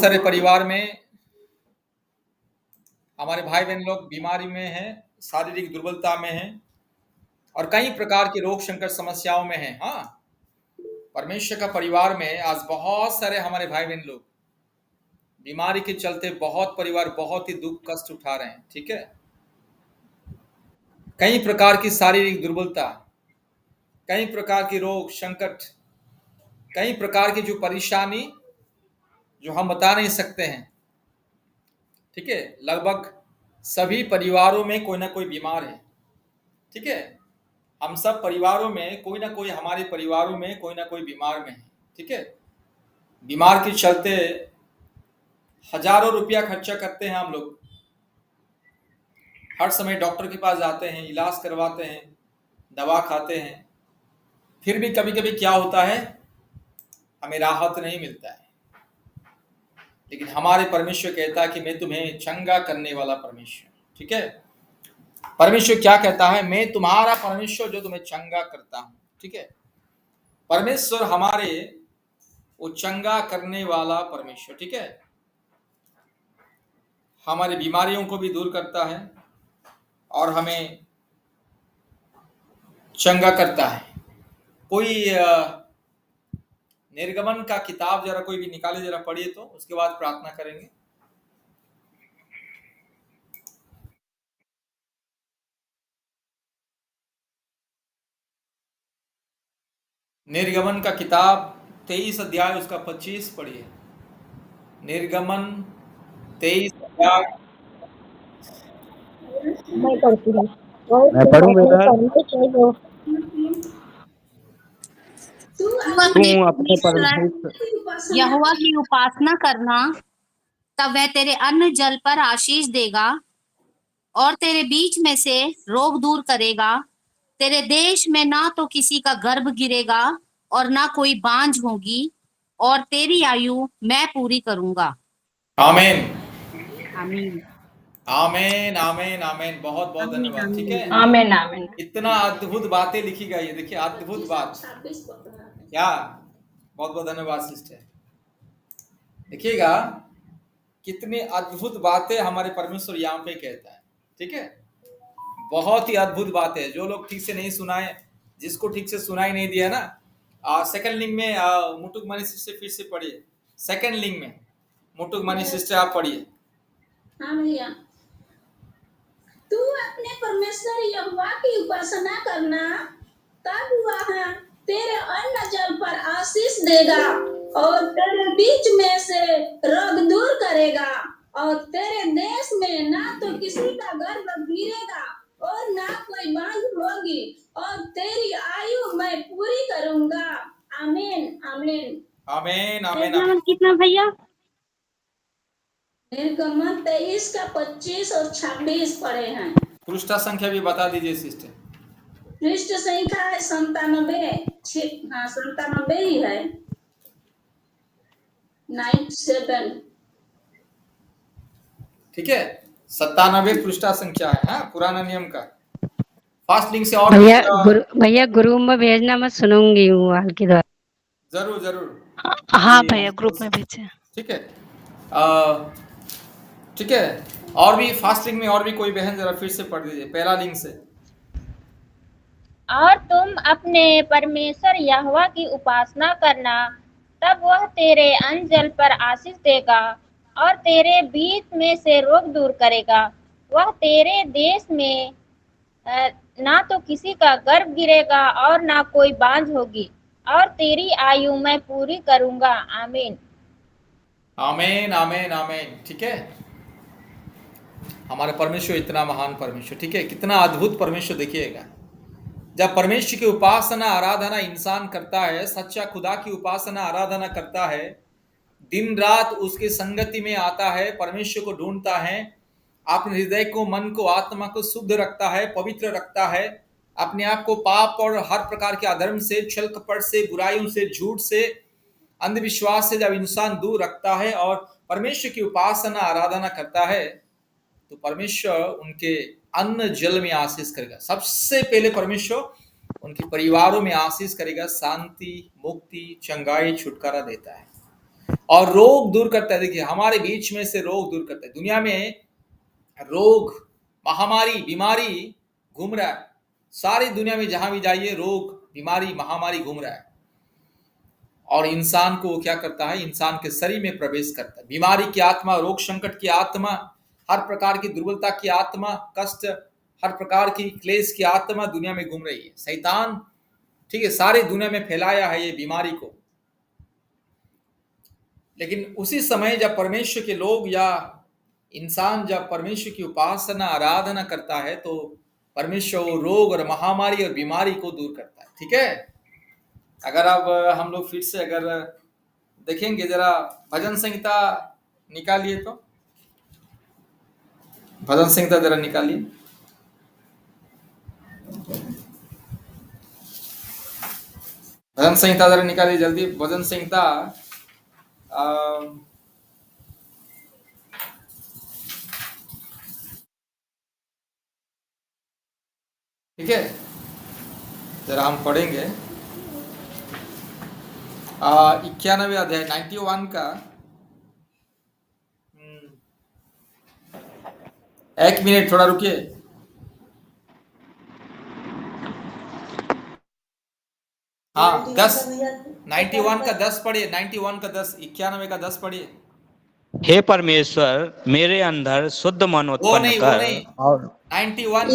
सारे परिवार में हमारे भाई बहन लोग बीमारी में हैं, शारीरिक दुर्बलता में हैं और कई प्रकार की रोग संकट समस्याओं में हैं। हाँ, परमेश्वर का परिवार में आज बहुत सारे हमारे भाई बहन लोग बीमारी के चलते बहुत परिवार बहुत ही दुख कष्ट उठा रहे हैं। ठीक है, कई प्रकार की शारीरिक दुर्बलता, कई प्रकार की रोग संकट, कई प्रकार की जो परेशानी जो हम बता नहीं सकते हैं। ठीक है, लगभग सभी परिवारों में कोई ना कोई बीमार है। ठीक है, हम सब परिवारों में कोई ना कोई, हमारे परिवारों में कोई ना कोई बीमार में है। ठीक है, बीमार के चलते हजारों रुपया खर्चा करते हैं हम लोग, हर समय डॉक्टर के पास जाते हैं, इलाज करवाते हैं, दवा खाते हैं, फिर भी कभी कभी क्या होता है, हमें राहत नहीं मिलता है। लेकिन हमारे परमेश्वर कहता है कि मैं तुम्हें चंगा करने वाला परमेश्वर। ठीक है, परमेश्वर क्या कहता है, मैं तुम्हारा परमेश्वर जो तुम्हें चंगा करता हूं। ठीक है, परमेश्वर हमारे वो चंगा करने वाला परमेश्वर। ठीक है, हमारी बीमारियों को भी दूर करता है और हमें चंगा करता है। कोई निर्गमन का किताब जरा कोई भी निकाले, जरा पढ़िए, तो उसके बाद प्रार्थना करेंगे। निर्गमन का किताब 23 अध्याय उसका 25 पढ़िए। निर्गमन 23 अध्याय। मैं पढ़ती हूँ। मैं पढ़ूं बेटा? तू अपने परमेश्वर यहोवा की उपासना करना, तब वह तेरे अन्न जल पर आशीष देगा और तेरे बीच में से रोग दूर करेगा। तेरे देश में ना तो किसी का गर्भ गिरेगा और ना कोई बांझ होगी, और तेरी आयु मैं पूरी करूंगा। आमीन आमीन आमीन आमीन आमीन। बहुत बहुत धन्यवाद। ठीक है, आमीन आमीन। इतना अद्भुत बातें लिखी गई है। देखिए, अद्भुत बात क्या, बहुत बहुत धन्यवाद सिस्टर। देखिएगा कितनी अद्भुत बातें हमारे परमेश्वर यहाँ पे कहता है। ठीक है, बहुत ही अद्भुत बात है। जो लोग ठीक से नहीं सुनाए, जिसको ठीक से सुनाई नहीं दिया ना, सेकंड लिंक में मुटुक मनी सिस्टर फिर से पढ़िए। सेकंड लिंक में मुटुक मनी सिस्टर आप पढ़िए। हाँ भैया, तू अपने परमेश्वर यहोवा की उपासना करना, तब वह तेरे अन्न जल पर आशीष देगा और तेरे बीच में से रोग दूर करेगा, और तेरे देश में ना तो किसी का गर्भ गिरेगा और ना कोई बांझ होगी, और तेरी आयु मैं पूरी करूंगा। आमीन आमीन आमीन आमीन। कितना भैया? निर्गमन 23 का 25 और 26 पढ़े हैं। पृष्ठ संख्या भी बता दीजिए सिस्टर। पृष्ठ संख्या है 97। हाँ, 97 ही है, 97। ठीक है, 97 पृष्ठ संख्या है। हाँ, पुराना नियम का फास्ट लिंक से। और भैया ग्रुप में भेजना, मैं सुनूंगी मोबाइल के द्वारा। जरूर जरूर। हाँ भैया, ग्रुप में भेजे। ठीक है, ठीक है। और भी फास्ट लिंक में और भी कोई बहन जरा फिर से पढ़ दीजिए पहला लिंक से। और तुम अपने परमेश्वर यहोवा की उपासना करना, तब वह तेरे अन्न जल पर आशीष देगा और तेरे बीच में से रोग दूर करेगा। वह तेरे देश में ना तो किसी का गर्भ गिरेगा और ना कोई बांझ होगी, और तेरी आयु मैं पूरी करूंगा। आमीन आमीन आमीन आमीन। ठीक है, हमारे परमेश्वर इतना महान परमेश्वर। ठीक है, कितना अद्भुत परमेश्वर। देखिएगा, जब परमेश्वर की उपासना आराधना इंसान करता है, सच्चा खुदा की उपासना आराधना करता है, दिन रात उसकी संगति में आता है, परमेश्वर को ढूंढता है, अपने हृदय को, मन को, आत्मा को शुद्ध रखता है, पवित्र रखता है, अपने आप को पाप और हर प्रकार के अधर्म से, छल कपट से, बुराइयों से, झूठ से, अंधविश्वास से जब इंसान दूर रखता है और परमेश्वर की उपासना आराधना करता है, तो परमेश्वर उनके अन्न जल में आशीष करेगा। सबसे पहले परमेश्वर उनके परिवारों में आशीष करेगा, शांति, मुक्ति, चंगाई, छुटकारा देता है। और रोग दूर करता है। देखिए हमारे बीच में से रोग दूर करता है। दुनिया में रोग, महामारी, बीमारी घूम रहा है। सारी दुनिया में जहां भी जाइए रोग, बीमारी, महामारी घूम रहा है। और इंसान को क्या करता है? इंसान के शरीर में प्रवेश करता है। बीमारी की आत्मा, रोग संकट की आत्मा, हर प्रकार की दुर्बलता की आत्मा, कष्ट, हर प्रकार की क्लेश की आत्मा दुनिया में घूम रही है। शैतान, ठीक है, सारी दुनिया में फैलाया है ये बीमारी को। लेकिन उसी समय जब परमेश्वर के लोग या इंसान जब परमेश्वर की उपासना, आराधना करता है तो परमेश्वर वो रोग और महामारी और बीमारी को दूर करता है। ठीक है। अगर अब हम लोग फिर से अगर देखेंगे, जरा भजन संहिता निकालिए, तो भजन संहिता जरा निकालिए। भजन संहिता जरा निकालिए जल्दी। भजन संहिता ठीक है, जरा हम पढ़ेंगे 91 अध्याय 91 का। एक मिनट थोड़ा रुकिए। हाँ 10, 91 का 10 पढ़िए। 91 का 10, 91 का 10 पढ़िए। हे परमेश्वर, मेरे अंदर शुद्ध मन वो उत्पन्न नहीं कर 91।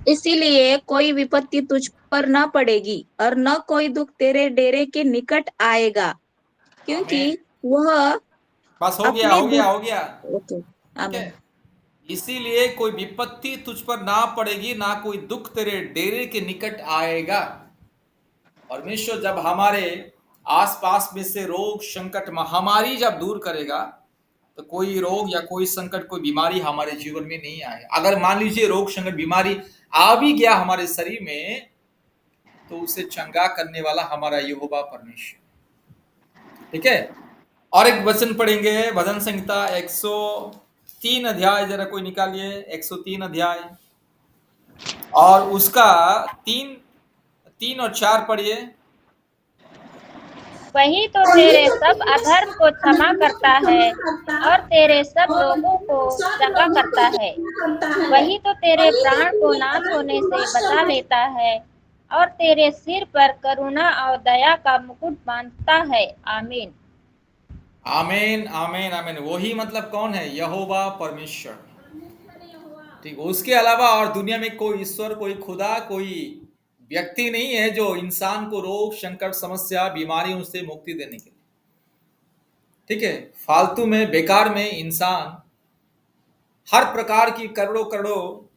इसीलिए कोई विपत्ति तुझ पर न पड़ेगी और न कोई दुख तेरे डेरे के निकट आएगा, क्योंकि वह बस हो गया, अपने हो गया, दुख- हो गया। ओके, ठीक आमीन। है। इसीलिए कोई विपत्ति तुझ पर ना पड़ेगी, ना कोई दुख तेरे डेरे के निकट आएगा। परमेश्वर जब हमारे आसपास में से रोग, संकट, महामारी जब दूर करेगा तो कोई रोग या कोई संकट, कोई बीमारी हमारे जीवन में नहीं आए। अगर मान लीजिए रोग, संकट, बीमारी आ भी गया हमारे शरीर में तो उसे चंगा करने वाला हमारा यहोवा परमेश्वर। ठीक है। और एक वचन पढ़ेंगे, भजन संहिता 103 अध्याय, जरा कोई निकालिए 103 अध्याय और उसका 3 और 4 पढ़िए। वही तो तेरे सब अधर्म को क्षमा करता है और तेरे सब रोगों को चंगा करता है। वही तो तेरे प्राण को नाश होने से बचा लेता है और तेरे सिर पर करुणा और दया का मुकुट बांधता है। आमीन। आमीन, आमीन, आमीन। वही मतलब कौन है? यहोवा परमेश्वर। ठीक। उसके अलावा और दुनिया में कोई ईश्वर, कोई खुदा, कोई व्यक्ति नहीं है जो इंसान को रोग, संकट, समस्या, बीमारियों से मुक्ति देने के लिए। ठीक है। फालतू में, बेकार में इंसान हर प्रकार की करोड़ों करोड़ों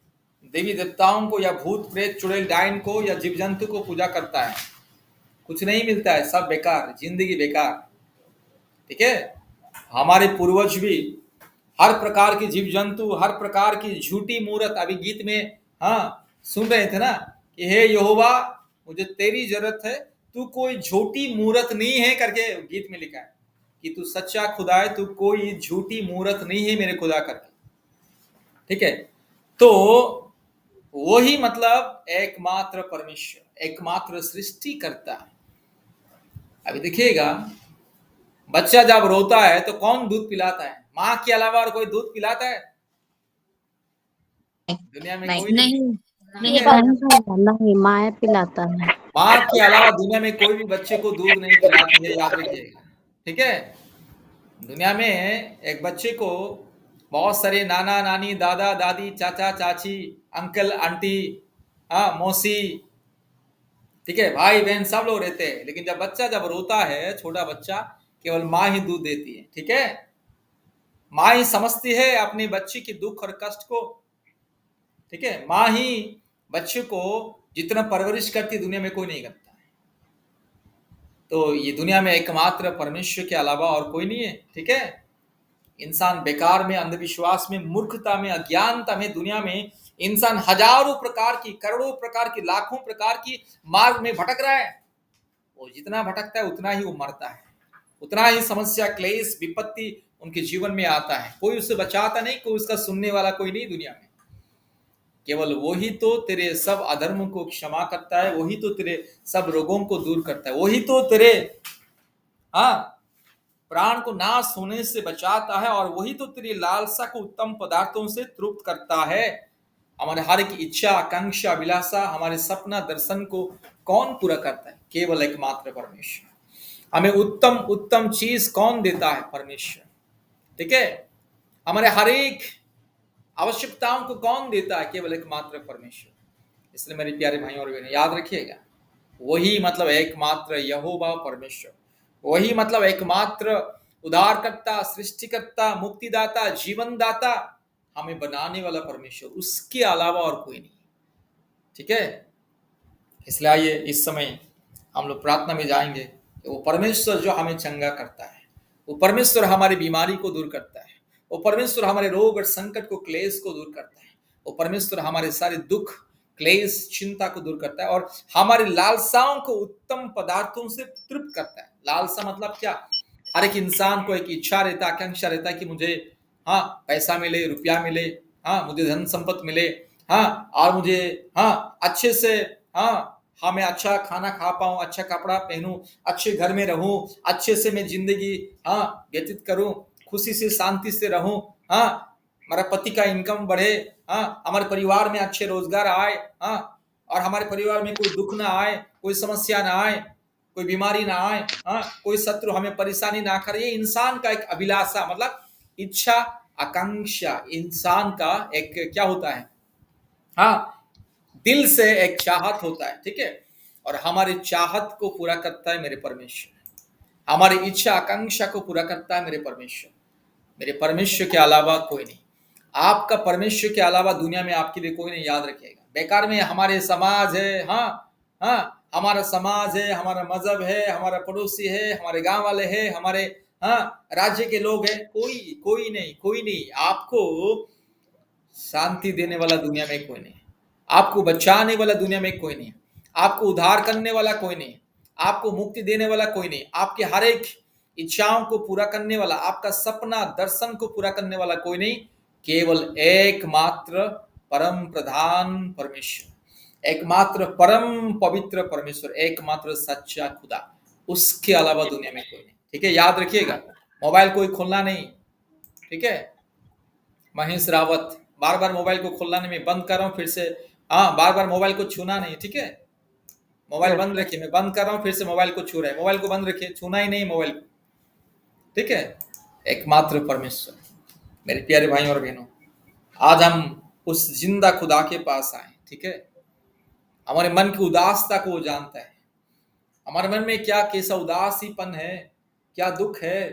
देवी देवताओं को या भूत प्रेत, चुड़ैल डायन को या जीव जंतु को पूजा करता है। कुछ नहीं मिलता है, सब बेकार, जिंदगी बेकार। ठीक है। हमारे पूर्वज भी हर प्रकार के जीव जंतु, हर प्रकार की झूठी मूर्त, अभी गीत में सुन रहे थे ना कि हे यहोवा मुझे तेरी जरूरत है, तू कोई झूठी मूर्त नहीं है करके गीत में लिखा है कि तू सच्चा खुदा है, तू कोई झूठी मूर्त नहीं है मेरे खुदा करके। ठीक है। तो वही मतलब एकमात्र परमेश्वर, एकमात्र सृष्टि करता है। अभी देखिएगा, बच्चा जब रोता है तो कौन दूध पिलाता है? माँ के अलावा और कोई दूध पिलाता है दुनिया में? कोई नहीं। नहीं माया पिलाता है। माँ के अलावा दुनिया में कोई भी बच्चे को दूध नहीं पिलाती है, याद रखिएगा। ठीक है। दुनिया में एक बच्चे को बहुत सारे नाना नानी, दादा दादी, चाचा चाची, अंकल आंटी, मौसी, ठीक है, भाई बहन सब लोग रहते हैं। लेकिन जब बच्चा जब रोता है, छोटा बच्चा, केवल माँ ही दूध देती है। ठीक है। माँ ही समझती है अपने बच्चे की दुख और कष्ट को। ठीक है। माँ ही बच्चे को जितना परवरिश करती दुनिया में कोई नहीं करता है। तो ये दुनिया में एकमात्र परमेश्वर के अलावा और कोई नहीं है। ठीक है। इंसान बेकार में, अंधविश्वास में, मूर्खता में, अज्ञानता में, दुनिया में इंसान हजारों प्रकार की, करोड़ों प्रकार की, लाखों प्रकार की मार्ग में भटक रहा है। वो जितना भटकता है उतना ही वो मरता है, उतना ही समस्या, क्लेश, विपत्ति उनके जीवन में आता है। कोई उससे बचाता नहीं, कोई उसका सुनने वाला कोई नहीं दुनिया में। केवल वही तो तेरे सब अधर्म को क्षमा करता है, वही तो तेरे सब रोगों को दूर करता है, वही तो तेरे प्राण को नाश होने से बचाता है, और वही तो तेरी लालसा को उत्तम पदार्थों से तृप्त करता है। हमारे हर एक इच्छा, आकांक्षा, अभिलाषा, हमारे सपना, दर्शन को कौन पूरा करता है? केवल एकमात्र परमेश्वर। हमें उत्तम उत्तम चीज कौन देता है? परमेश्वर। ठीक है, हमारे हर एक आवश्यकताओं को कौन देता है? केवल एकमात्र परमेश्वर। इसलिए मेरे प्यारे भाइयों और बहनों, याद रखिएगा, वही मतलब एकमात्र यहोवा परमेश्वर, वही मतलब एकमात्र उद्धारकर्ता, सृष्टिकर्ता, मुक्तिदाता, जीवनदाता, हमें बनाने वाला परमेश्वर, उसके अलावा और कोई नहीं। ठीक है, इसलिए आइए इस समय हम लोग प्रार्थना में जाएंगे कि वो परमेश्वर जो हमें चंगा करता है, वो परमेश्वर हमारी बीमारी को दूर करता है, वो परमेश्वर हमारे रोग और संकट को, क्लेश को दूर करता है, वो परमेश्वर हमारे सारे दुख, क्लेश, चिंता को दूर करता है, और हमारी लालसाओं को उत्तम पदार्थों से तृप्त करता है। लालसा मतलब क्या? हर एक इंसान को एक इच्छा रहता है, आकांक्षा रहता है कि मुझे पैसा मिले, रुपया मिले, मुझे धन संपत्ति मिले, और मुझे अच्छे से मैं अच्छा खाना खा पाऊं, अच्छा कपड़ा पहनूं, अच्छे घर में रहूं, अच्छे से मैं जिंदगी व्यतीत करूं, खुशी से, शांति से रहूं, हमारा पति का इनकम बढ़े, हमारे परिवार में अच्छे रोजगार आए, और हमारे परिवार में कोई दुख ना आए, कोई समस्या ना आए, कोई बीमारी ना आए, कोई शत्रु हमें परेशानी ना करे। ये इंसान का एक अभिलाषा, मतलब इच्छा, आकांक्षा, इंसान का एक क्या होता है? दिल से एक चाहत होता है। ठीक है, और हमारी चाहत को पूरा करता है मेरे परमेश्वर, हमारी इच्छा, आकांक्षा को पूरा करता है मेरे परमेश्वर। मेरे परमेश्वर के अलावा कोई नहीं। आपका परमेश्वर के अलावा दुनिया में आपके लिए कोई नहीं, याद रखिएगा। बेकार में हमारे समाज है, हमारा समाज है, हमारा मजहब है, हमारा पड़ोसी है, हमारे गांव वाले हैं, हमारे राज्य के लोग हैं, कोई नहीं। आपको शांति देने वाला दुनिया में कोई नहीं, आपको बचाने वाला दुनिया में कोई नहीं, आपको उद्धार करने वाला कोई नहीं, आपको मुक्ति देने वाला कोई नहीं, आपके हर एक इच्छाओं को पूरा करने वाला, आपका सपना, दर्शन को पूरा करने वाला कोई नहीं, केवल एकमात्र परम प्रधान परमेश्वर, एकमात्र परम पवित्र परमेश्वर, एकमात्र सच्चा खुदा, उसके अलावा दुनिया में कोई नहीं। ठीक है, याद रखिएगा, मोबाइल कोई खोलना नहीं। ठीक है, महेश रावत, बार बार मोबाइल को खोलना नहीं, मैं बंद कर रहा हूं फिर से, बार बार मोबाइल को छूना नहीं। ठीक है, मोबाइल बंद रखिए, मैं बंद कर रहा हूं फिर से मोबाइल को छू रहे हैं, मोबाइल को बंद रखिए, छूना ही नहीं मोबाइल को। ठीक है, एकमात्र परमेश्वर। मेरे प्यारे भाइयों और बहनों, आज हम उस जिंदा खुदा के पास आए। ठीक है, हमारे मन की उदासता को वो जानता है, हमारे मन में क्या कैसा उदासीपन है, क्या दुख है,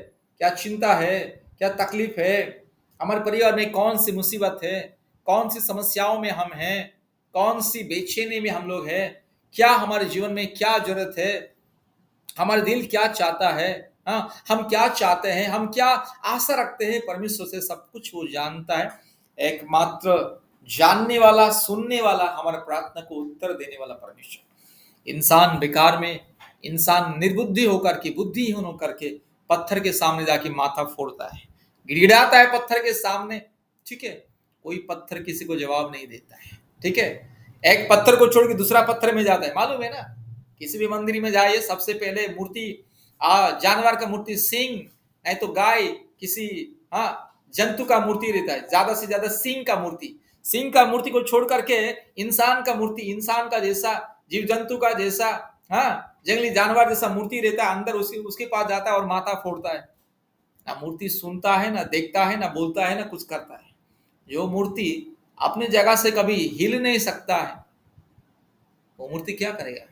क्या चिंता है, क्या तकलीफ है, हमारे परिवार में कौन सी मुसीबत है, कौन सी समस्याओं में हम हैं, कौन सी बेचैनी में हम लोग हैं, क्या हमारे जीवन में क्या जरूरत है, हमारा दिल क्या चाहता है, हम क्या चाहते हैं, हम क्या आशा रखते हैं परमेश्वर से, सब कुछ वो जानता है। एकमात्र जानने वाला, सुनने वाला, हमारे प्रार्थना को उत्तर देने वाला परमेश्वर। इंसान बेकार में, इंसान निर्बुद्धि होकर के, बुद्धिहीन होकर के पत्थर के सामने जाके माथा फोड़ता है, गिड़गिड़ाता है पत्थर के सामने। ठीक है, कोई पत्थर किसी को जवाब नहीं देता है। ठीक है, एक पत्थर को छोड़ के दूसरा पत्थर में जाता है, मालूम है ना? किसी भी मंदिर में जाइए, सबसे पहले मूर्ति, जानवर का मूर्ति, सिंह, नहीं तो गाय, किसी जंतु का मूर्ति रहता है, ज्यादा से ज्यादा सिंह का मूर्ति को छोड़ करके इंसान का मूर्ति, इंसान का जैसा, जीव जंतु का जैसा, जंगली जानवर जैसा मूर्ति रहता है, अंदर उसके पास जाता है और माथा फोड़ता है। ना मूर्ति सुनता है, ना देखता है, ना बोलता है, ना कुछ करता है। जो मूर्ति अपनी जगह से कभी हिल नहीं सकता है, वो मूर्ति क्या करेगा?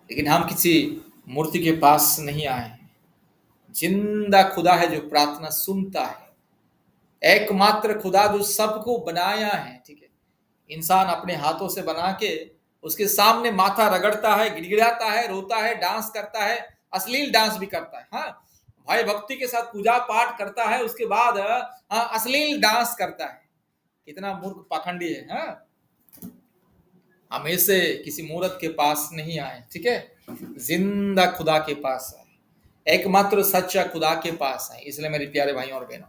लेकिन हम किसी मूर्ति के पास नहीं आए हैं। जिंदा खुदा है जो प्रार्थना सुनता है, एकमात्र खुदा जो सबको बनाया है। ठीक है, इंसान अपने हाथों से बना के उसके सामने माथा रगड़ता है, गिड़गिड़ाता है, रोता है, डांस करता है, अश्लील डांस भी करता है, भय भक्ति के साथ पूजा पाठ करता है, उसके बाद अश्लील डांस करता है। कितना मूर्ख पाखंडी है। हम ऐसे किसी मूर्त के पास नहीं आए। ठीक है, जिंदा खुदा के पास आए, एकमात्र सच्चा खुदा के पास आए। इसलिए मेरे प्यारे भाइयों और बहनों,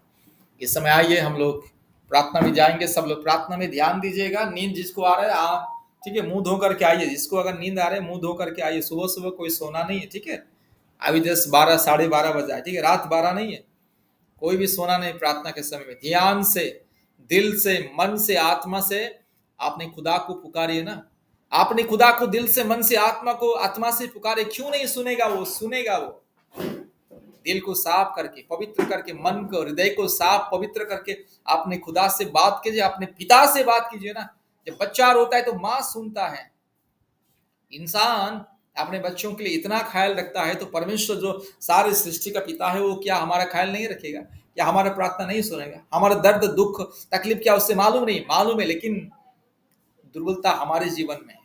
इस समय आइए हम लोग प्रार्थना में जाएंगे। सब लोग प्रार्थना में ध्यान दीजिएगा। नींद जिसको आ रहा है ठीक है, मुंह धो करके आइए। जिसको अगर नींद आ रहा है मुंह धो करके आइए। सुबह सुबह कोई सोना नहीं है। ठीक है, अभी 10, 12, 12:30 बजा है, ठीक है, रात 12 नहीं है। कोई भी सोना नहीं प्रार्थना के समय में। ध्यान से, दिल से, मन से, आत्मा से आपने खुदा को पुकारिए ना। आपने खुदा को दिल से, मन से, आत्मा से पुकारे, क्यों नहीं सुनेगा वो? सुनेगा वो। दिल को साफ करके, पवित्र करके, मन को, हृदय को साफ पवित्र करके आपने खुदा से बात कीजिए, अपने पिता से बात कीजिए ना। जब बच्चा रोता है तो माँ सुनता है। इंसान अपने बच्चों के लिए इतना ख्याल रखता है, तो परमेश्वर जो सारे सृष्टि का पिता है, वो क्या हमारा ख्याल नहीं रखेगा? क्या हमारा प्रार्थना नहीं सुनेगा? हमारा दर्द, दुख, तकलीफ क्या उससे मालूम नहीं? मालूम है, लेकिन दुर्बलता हमारे जीवन में है।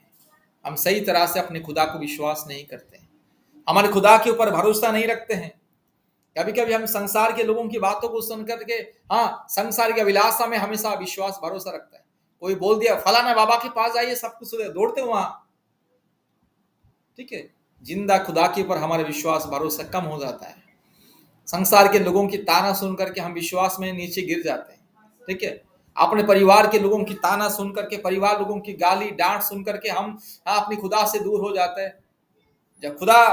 हम सही तरह से अपने खुदा को विश्वास नहीं करते हैं, हमारे खुदा के ऊपर भरोसा नहीं रखते हैं। कभी कभी हम संसार के लोगों की बातों को सुन करके, हाँ, संसार की अभिलाषा में हमेशा विश्वास भरोसा रखता है। कोई बोल दिया फलाना बाबा के पास जाइए, सब कुछ दौड़ते वहां, ठीक है। जिंदा खुदा के ऊपर हमारा विश्वास भरोसा कम हो जाता है। संसार के लोगों की ताना सुन करके हम विश्वास में नीचे गिर जाते हैं, ठीक है। अपने परिवार के लोगों की ताना सुन करके, परिवार लोगों की गाली डांट सुन करके हम अपने खुदा से दूर हो जाते हैं। जब खुदा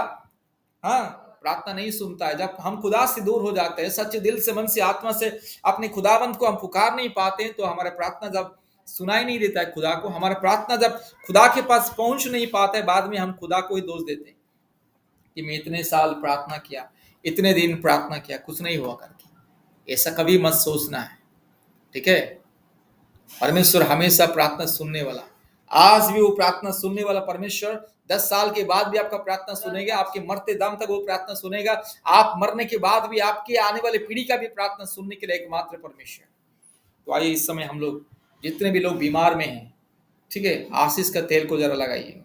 प्रार्थना नहीं सुनता है, जब हम खुदा से दूर हो जाते हैं, सच्चे दिल से, मन से, आत्मा से अपने खुदाबंद को हम पुकार नहीं पाते हैं, तो हमारा प्रार्थना जब सुनाई नहीं देता है खुदा को, हमारा प्रार्थना जब खुदा के पास पहुंच नहीं पाता है, बाद में हम खुदा को ही दोष देते हैं कि मैं इतने साल प्रार्थना किया, इतने दिन प्रार्थना किया, कुछ नहीं हुआ करके। ऐसा कभी मत सोचना है, ठीक है। परमेश्वर हमेशा प्रार्थना सुनने वाला, आज भी वो प्रार्थना सुनने वाला परमेश्वर 10 साल के बाद भी आपका प्रार्थना सुनेगा, आपके मरते दम तक वो प्रार्थना सुनेगा, आप मरने के बाद भी आपके आने वाले पीढ़ी का भी प्रार्थना सुनने के लिए एकमात्र परमेश्वर। तो आइए इस समय हम लोग, जितने भी लोग बीमार में हैं, ठीक है, आशीष का तेल को जरा लगाइए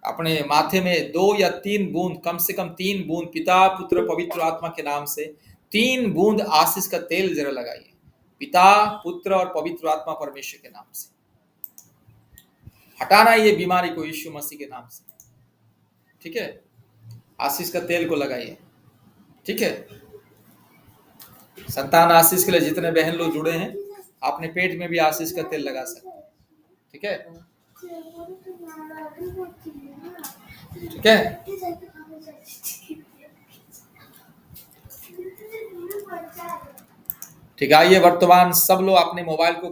अपने माथे में। 2 या 3 बूंद, कम से कम 3 बूंद, पिता, पुत्र, पवित्र आत्मा के नाम से 3 बूंद आशीष का तेल जरा लगाइए। पिता, पुत्र और पवित्र आत्मा परमेश्वर के नाम से हटाना ये बीमारी को यीशु मसीह के नाम से, ठीक है। आशीष का तेल को लगाइए, ठीक है। संतान आशीष के लिए जितने बहन लोग जुड़े हैं, अपने पेट में भी आशीष का तेल लगा सकते हैं, ठीक है, ठीक है। ठीक है, आइए वर्तमान सब लोग अपने मोबाइल को